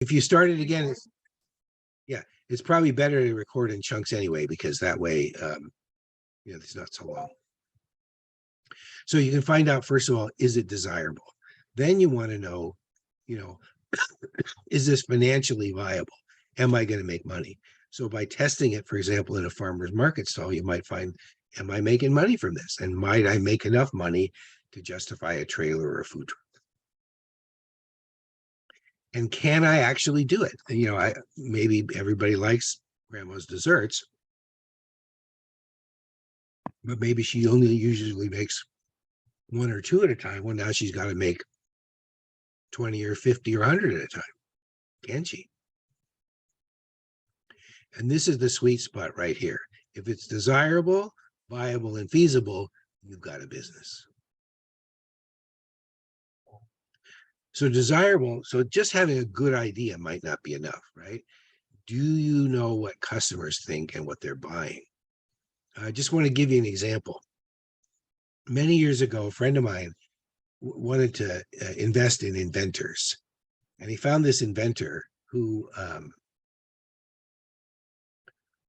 If you start it again, it's probably better to record in chunks anyway, because that way, it's not so long. So you can find out, first of all, is it desirable? Then you want to know, is this financially viable? Am I going to make money? So by testing it, for example, in a farmer's market stall, you might find, am I making money from this? And might I make enough money to justify a trailer or a food truck? And can I actually do it? Maybe everybody likes grandma's desserts, but maybe she only usually makes one or two at a time. Well, now she's got to make 20 or 50 or 100 at a time. Can she? And this is the sweet spot right here. If it's desirable, viable, and feasible, you've got a business. So desirable, so just having a good idea might not be enough, right? Do you know what customers think and what they're buying? I just want to give you an example. Many years ago, a friend of mine wanted to invest in inventors, and he found this inventor who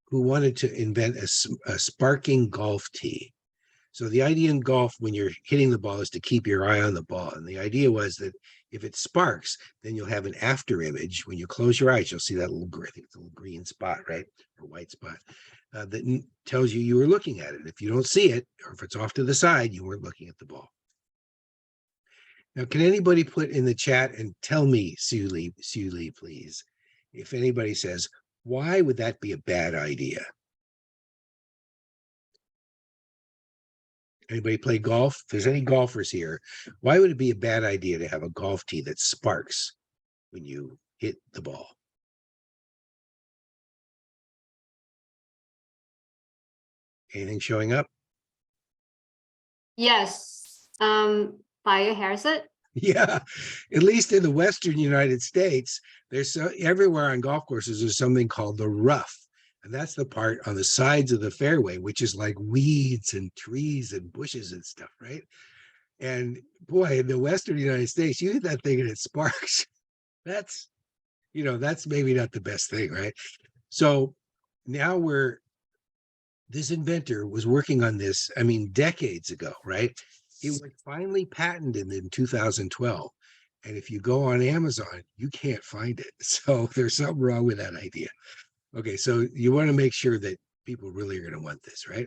wanted to invent a sparking golf tee. So the idea in golf, when you're hitting the ball, is to keep your eye on the ball. And the idea was that if it sparks, then you'll have an after image. When you close your eyes, you'll see that little, I think it's a little green spot, right? Or white spot that tells you were looking at it. If you don't see it, or if it's off to the side, you weren't looking at the ball. Now, can anybody put in the chat and tell me, Sue Lee, please, if anybody says, why would that be a bad idea? Anybody play golf? If there's any golfers here, why would it be a bad idea to have a golf tee that sparks when you hit the ball? Anything showing up? Yes. Fire hazard. Yeah, at least in the Western United States, there's everywhere on golf courses, there's something called the rough. And that's the part on the sides of the fairway, which is like weeds and trees and bushes and stuff, right? And boy, in the Western United States, you hit that thing and it sparks. That's maybe not the best thing, right? So now this inventor was working on this, decades ago, right? It was finally patented in 2012. And if you go on Amazon, you can't find it. So there's something wrong with that idea. Okay, so you want to make sure that people really are going to want this, right?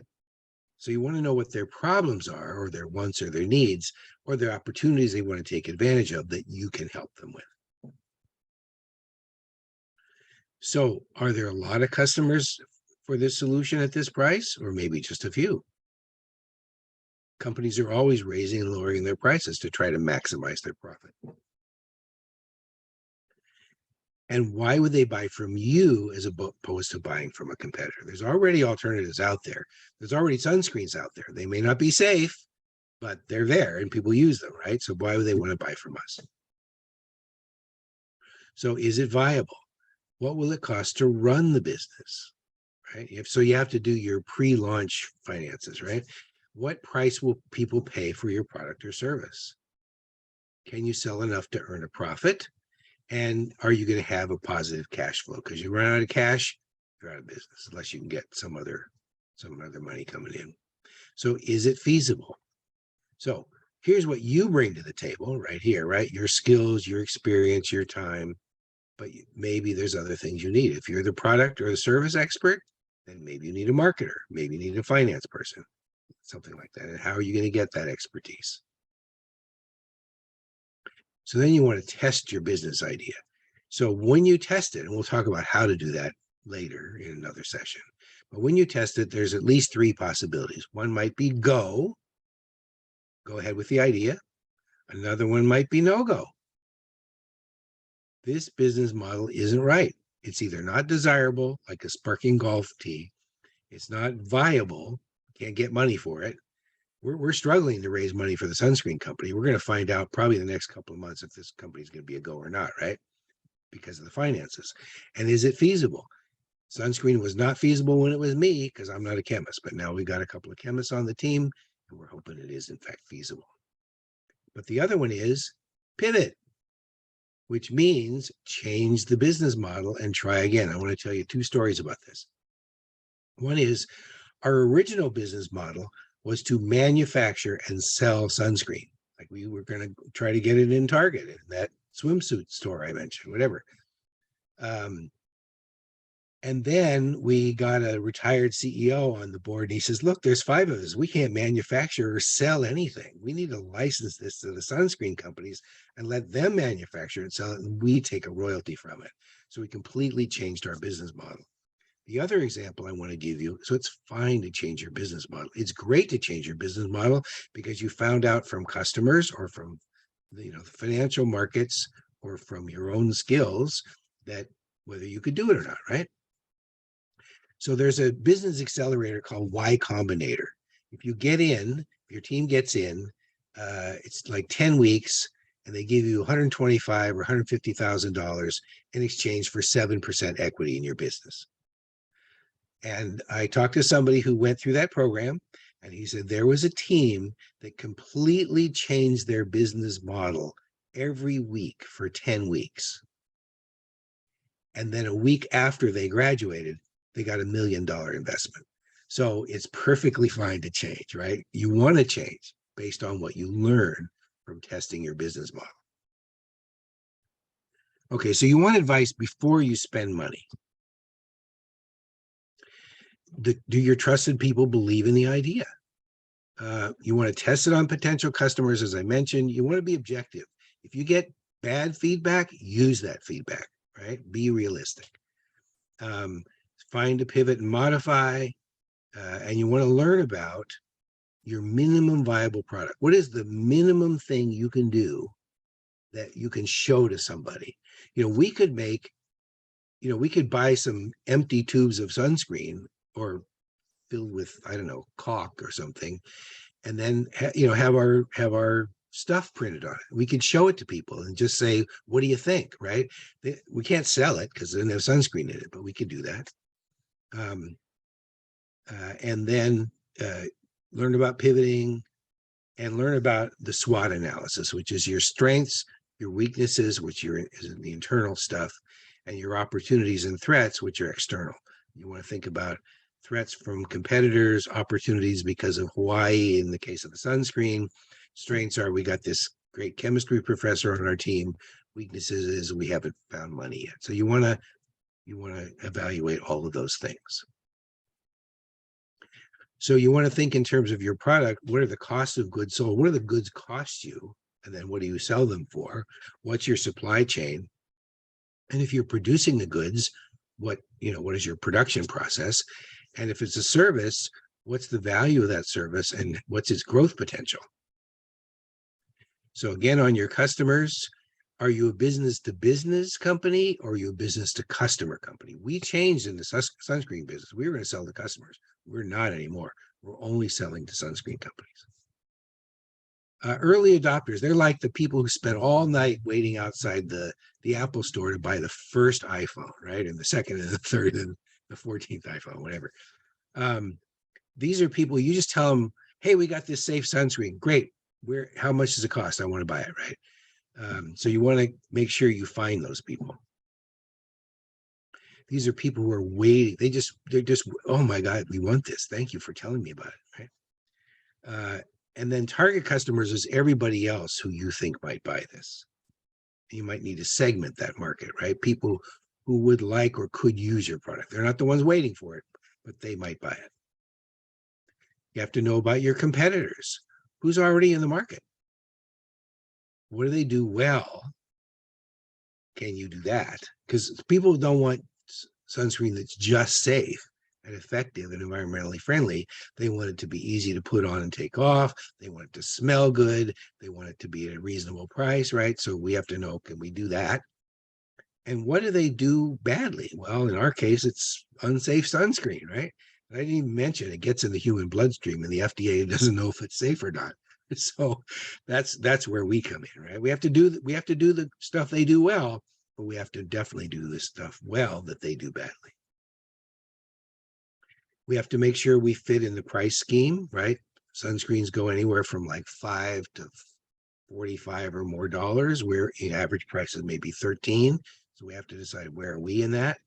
So you want to know what their problems are, or their wants, or their needs, or their opportunities they want to take advantage of that you can help them with. So are there a lot of customers for this solution at this price, or maybe just a few? Companies are always raising and lowering their prices to try to maximize their profit. And why would they buy from you as opposed to buying from a competitor? There's already alternatives out there. There's already sunscreens out there. They may not be safe, but they're there and people use them, right? So why would they want to buy from us? So is it viable? What will it cost to run the business, right? So you have to do your pre-launch finances, right? What price will people pay for your product or service? Can you sell enough to earn a profit? And are you going to have a positive cash flow? Because you run out of cash, you're out of business, unless you can get some other money coming in. So is it feasible? So here's what you bring to the table right here, right? Your skills, your experience, your time, but maybe there's other things you need. If you're the product or the service expert, then maybe you need a marketer, maybe you need a finance person, something like that. And how are you going to get that expertise? So then you want to test your business idea. So when you test it, and we'll talk about how to do that later in another session, but when you test it, there's at least three possibilities. One might be go ahead with the idea. Another one might be no go. This business model isn't right. It's either not desirable, like a sparking golf tee. It's not viable, can't get money for it. We're struggling to raise money for the sunscreen company. We're going to find out probably the next couple of months if this company is going to be a go or not, right? Because of the finances. And is it feasible? Sunscreen was not feasible when it was me, because I'm not a chemist, but now we've got a couple of chemists on the team and we're hoping it is in fact feasible. But the other one is pivot. which means change the business model and try again. I want to tell you 2 stories about this. One is our original business model was to manufacture and sell sunscreen. Like we were going to try to get it in Target, in that swimsuit store I mentioned, whatever. And then we got a retired CEO on the board, and he says, look, there's 5 of us. We can't manufacture or sell anything. We need to license this to the sunscreen companies and let them manufacture and sell it, and we take a royalty from it. So we completely changed our business model. The other example I want to give you, so it's fine to change your business model. It's great to change your business model because you found out from customers or from the financial markets or from your own skills that whether you could do it or not, right? So there's a business accelerator called Y Combinator. If you get in, if your team gets in, it's like 10 weeks, and they give you $125,000 or $150,000 in exchange for 7% equity in your business. And I talked to somebody who went through that program, and he said there was a team that completely changed their business model every week for 10 weeks. And then a week after they graduated, they got $1 million investment. So it's perfectly fine to change, right? You want to change based on what you learn from testing your business model. Okay, so you want advice before you spend money. Do your trusted people believe in the idea? You want to test it on potential customers, as I mentioned. You want to be objective. If you get bad feedback, use that feedback, right? Be realistic. Find a pivot and modify, and you want to learn about your minimum viable product. What is the minimum thing you can do that you can show to somebody? We could make, we could buy some empty tubes of sunscreen or filled with, I don't know, caulk or something, and then have our stuff printed on it. We could show it to people and just say, what do you think, right? We can't sell it because it doesn't have sunscreen in it, but we could do that. And then learn about pivoting and learn about the SWOT analysis, which is your strengths, your weaknesses, which is the internal stuff, and your opportunities and threats, which are external. You want to think about threats from competitors, opportunities because of Hawaii in the case of the sunscreen. Strengths are we got this great chemistry professor on our team. Weaknesses is we haven't found money yet. So you want to evaluate all of those things. So you want to think in terms of your product. What are the costs of goods sold? What do the goods cost you? And then what do you sell them for? What's your supply chain? And if you're producing the goods, what is your production process? And if it's a service, what's the value of that service and what's its growth potential? So again, on your customers, are you a business to business company or are you a business to customer company? We changed in the sunscreen business. We were going to sell to customers. We're not anymore. We're only selling to sunscreen companies. Early adopters, they're like the people who spent all night waiting outside the Apple store to buy the first iPhone, right? And the second and the third and the 14th iPhone, whatever. These are people, you just tell them, hey, we got this safe sunscreen. Great. How much does it cost? I want to buy it, right? So you want to make sure you find those people. These are people who are waiting. They're just, oh my God, we want this. Thank you for telling me about it, right? And then target customers is everybody else who you think might buy this. You might need to segment that market, right? People who would like or could use your product. They're not the ones waiting for it, but they might buy it. You have to know about your competitors. Who's already in the market? What do they do well? Can you do that? Because people don't want sunscreen that's just safe and effective and environmentally friendly. They want it to be easy to put on and take off. They want it to smell good. They want it to be at a reasonable price, right? So we have to know, can we do that? And what do they do badly? Well, in our case, it's unsafe sunscreen, right? I didn't even mention it gets in the human bloodstream and the FDA doesn't know if it's safe or not. So that's where we come in, right? We have to do the stuff they do well, but we have to definitely do the stuff well that they do badly. We have to make sure we fit in the price scheme, right? Sunscreens go anywhere from like $5 to $45 or more dollars, where the average price is maybe 13. So we have to decide where are we in that.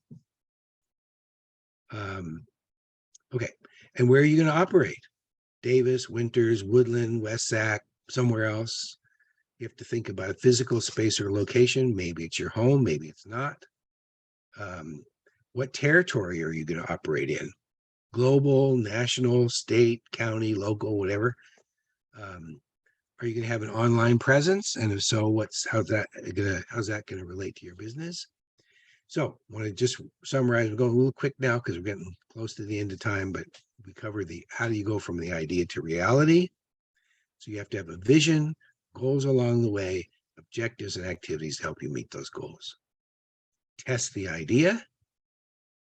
Okay, and where are you going to operate? Davis, Winters, Woodland, West Sac, somewhere else. You have to think about a physical space or location. Maybe it's your home, maybe it's not. What territory are you going to operate in? Global, national, state, county, local, whatever. Are you going to have an online presence? And if so, how's that going to relate to your business? So I want to just summarize. We're going a little quick now because we're getting close to the end of time, but we cover how do you go from the idea to reality? So you have to have a vision, goals along the way, objectives and activities to help you meet those goals. Test the idea,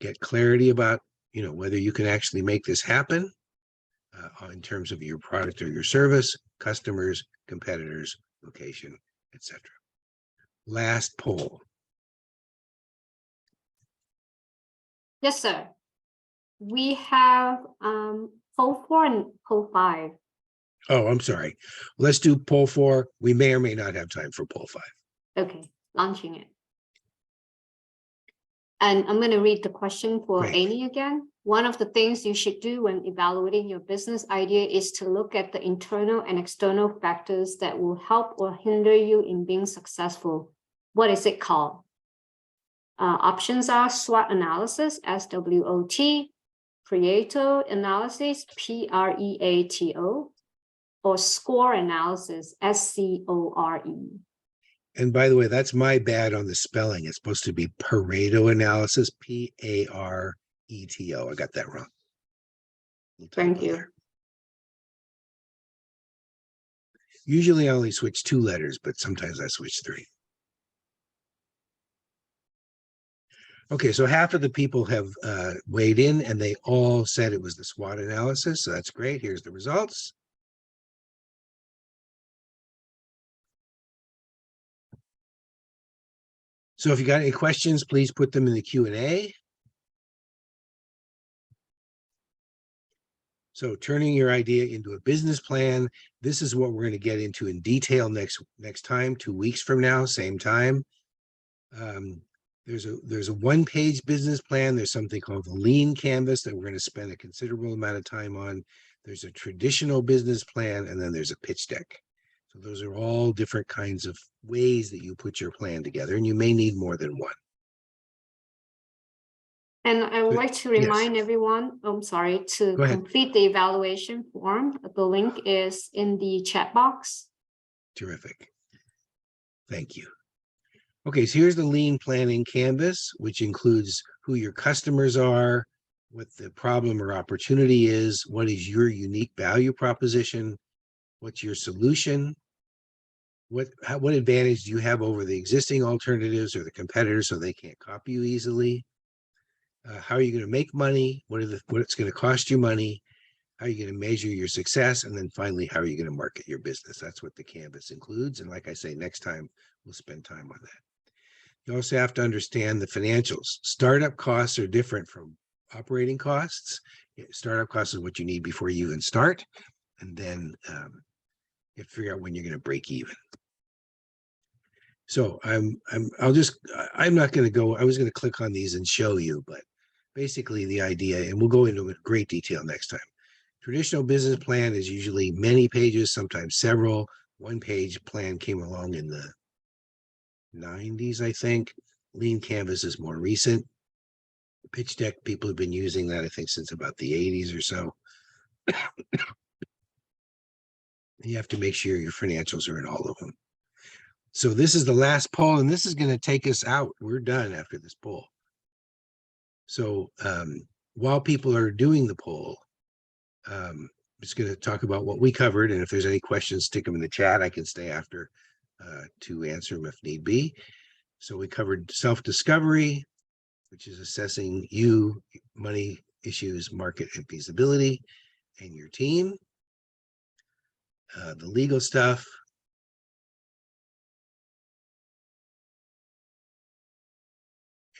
get clarity about, whether you can actually make this happen in terms of your product or your service, customers, competitors, location, etc. Last poll. Yes, sir. We have poll 4 and poll 5. Oh, I'm sorry. Let's do poll 4. We may or may not have time for poll 5. Okay, launching it. And I'm going to read the question for Great. Amy again. One of the things you should do when evaluating your business idea is to look at the internal and external factors that will help or hinder you in being successful. What is it called? Options are SWOT analysis, SWOT, Pareto analysis, PREATO, or SCORE analysis, SCORE. And by the way, that's my bad on the spelling. It's supposed to be Pareto analysis, PARETO. I got that wrong. Thank you. There. Usually I only switch 2 letters, but sometimes I switch 3. Okay, so half of the people have weighed in and they all said it was the SWOT analysis. So that's great. Here's the results. So if you got any questions, please put them in the Q&A. So turning your idea into a business plan, this is what we're going to get into in detail next time, 2 weeks from now, same time. There's a 1-page business plan. There's something called the lean canvas that we're going to spend a considerable amount of time on. There's a traditional business plan, and then there's a pitch deck. So those are all different kinds of ways that you put your plan together, and you may need more than one. And I would like to remind everyone, to complete the evaluation form. The link is in the chat box. Terrific. Thank you. Okay, so here's the lean planning canvas, which includes who your customers are, what the problem or opportunity is, what is your unique value proposition, what's your solution, what advantage do you have over the existing alternatives or the competitors so they can't copy you easily. How are you going to make money? What's going to cost you money? How are you going to measure your success? And then finally, how are you going to market your business? That's what the canvas includes. And like I say, next time we'll spend time on that. You also have to understand the financials. Startup costs are different from operating costs. Startup costs is what you need before you even start. And then you have to figure out when you're going to break even. So I'm not going to go, I was going to click on these and show you, but basically the idea, and we'll go into great detail next time. Traditional business plan is usually many pages, sometimes several. 1-page plan came along in the 90s, I think. Lean canvas is more recent. Pitch deck, people have been using that, I think, since about the 80s or so. You have to make sure your financials are in all of them. So this is the last poll, and this is going to take us out. We're done after this poll. So while people are doing the poll, I'm just going to talk about what we covered. And if there's any questions, stick them in the chat. I can stay after to answer them if need be. So we covered self-discovery, which is assessing you, money issues, market and feasibility, and your team. The legal stuff.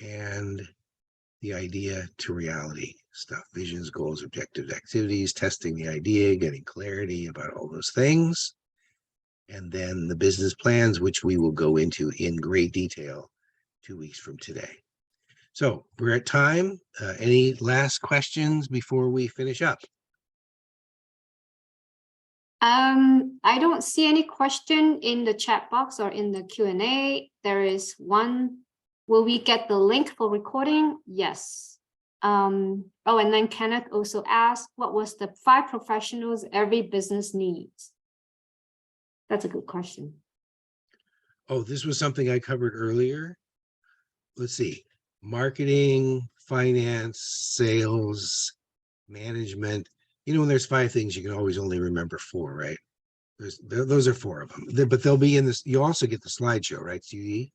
And the idea to reality stuff, visions, goals, objectives, activities, testing the idea, getting clarity about all those things. and then the business plans, which we will go into in great detail 2 weeks from today. So we're at time. Any last questions before we finish up? I don't see any question in the chat box or in the Q&A. There is one. Will we get the link for recording? Yes. Oh, and then Kenneth also asked, what was the 5 professionals every business needs? That's a good question. Oh, this was something I covered earlier. Let's see. Marketing, finance, sales, management. You know, when there's 5 things, you can always only remember 4, right? Those are 4 of them. But they'll be in this. You also get the slideshow, right, CE?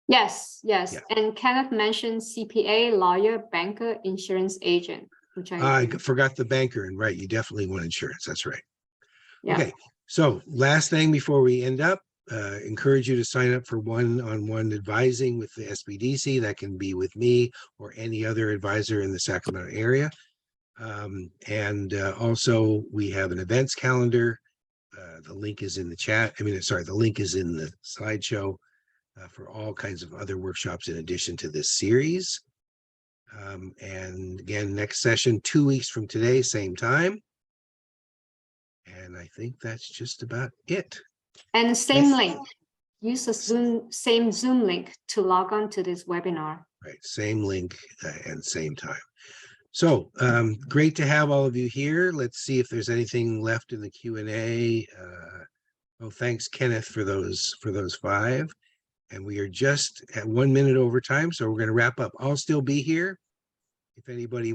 Yes, yes. Yeah. And Kenneth mentioned CPA, lawyer, banker, insurance agent, which I forgot the banker, and right, you definitely want insurance. That's right. yeah. Okay, so last thing before we end up, encourage you to sign up for one-on-one advising with the SBDC. That can be with me or any other advisor in the Sacramento area. And also we have an events calendar. The link is in the chat. I mean, sorry, the link is in the slideshow for all kinds of other workshops in addition to this series. And again, next session 2 weeks from today, same time. And I think that's just about it. And same Yes. link. Use the same Zoom link to log on to this webinar. Right, same link and same time. So great to have all of you here. Let's see if there's anything left in the Q&A. Oh, thanks, Kenneth, for those 5. And we are just at 1 minute over time, so we're going to wrap up. I'll still be here if anybody